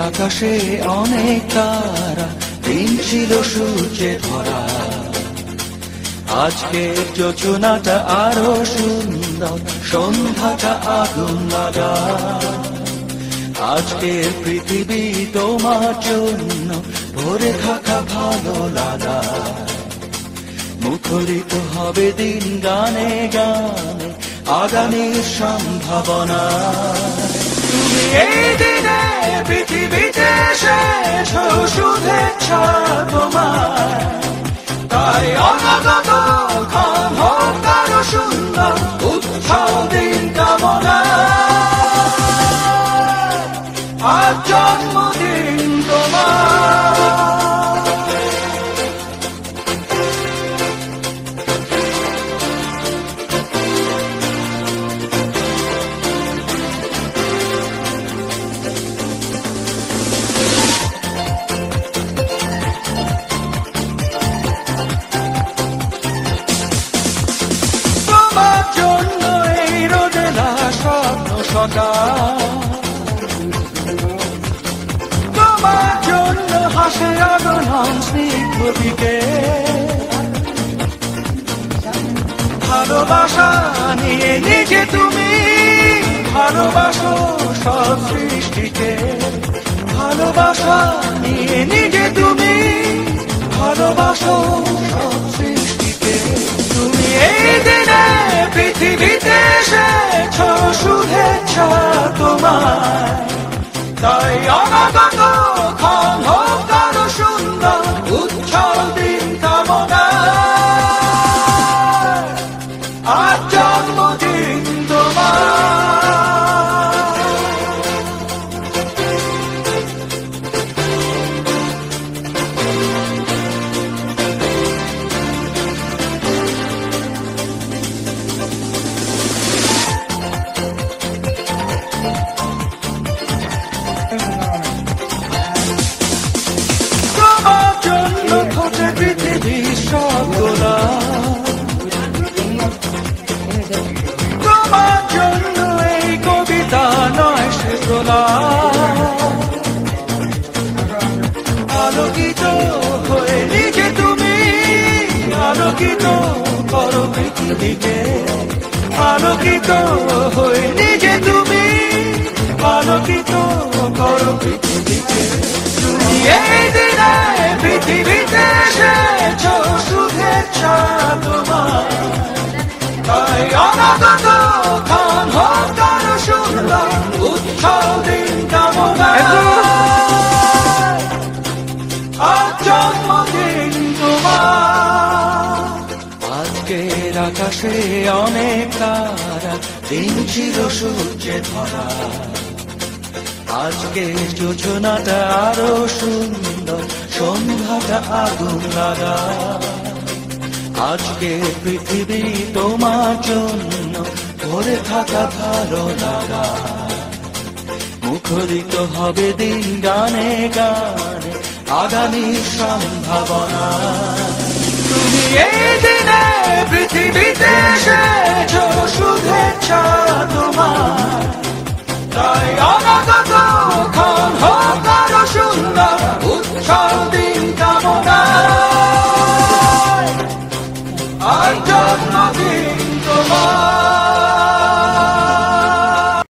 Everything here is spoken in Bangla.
আকাশে অনেক তারা, দিন ছিল সূর্যে ভরা। আজকের যোজনাটা আরো সুন্দর, সন্ধ্যাটা আগুন লাগা। আজকের পৃথিবী তোমার জন্য ভরে থাকা ভালো লাগা। মুখরিত হবে দিন গানে গানে, আগামীর সম্ভাবনা। তুমি এই দিনে পৃথিবীতে শেষ শুভেচ্ছা তোমার, তাই অনাগত ক্ষণ হোক আরো সুন্দর, উৎসব দিন কামনা। আজ জন্মদিন তোমার। তোমার জন্য এই রোদেলা স্বপ্ন সকাল, তোমার জন্য হাসে আগমন স্নিগ্ধ দিকে। ভালোবাসা নিয়ে নিজে তুমি ভালোবাসো সব সৃষ্টিকে। ভালোবাসা নিয়ে নিজে তুমি ভালোবাসো সব সৃষ্টিকে। তুমি এই দিনে পৃথিবীতে এসেছ শুভেচ্ছা তোমার, তাই অনাগত ক্ষণ হোক আরো সুন্দর, উৎসব দিন কামনা। আজ জন্মদিন তোমার। তোমার জন্য খোঁজে পৃথিবীর সবগুলা, তোমার জন্য এই কবিতা নয় সে তোলা। আলোকিত হয়ে নিজে তুমি আলোকিত করো পৃথিবীকে। আলোকিত হয়ে নিজে তুমি আলোকিত করো পৃথিবীকে। তুমি এই দিনে পৃথিবীতে এসেছ শুভেচ্ছা তোমার, তাই অনাগত ক্ষণ হোক আরো সুন্দর, উৎসব দিন কামনা। আজ জন্মদিন তোমার। আজকের আকাশে অনেক তারা, দিন ছিল সূর্যে ভরা। আজকের যোজনাটা আরো সুন্দর, সন্ধ্যাটা আগুন লাগা। আজকে পৃথিবী তোমার জন্য ভরে থাকা ভালো লাগা। মুখরিত হবে দিন গানে গানে, আগামীর সম্ভাবনা। তুমি এই দিনে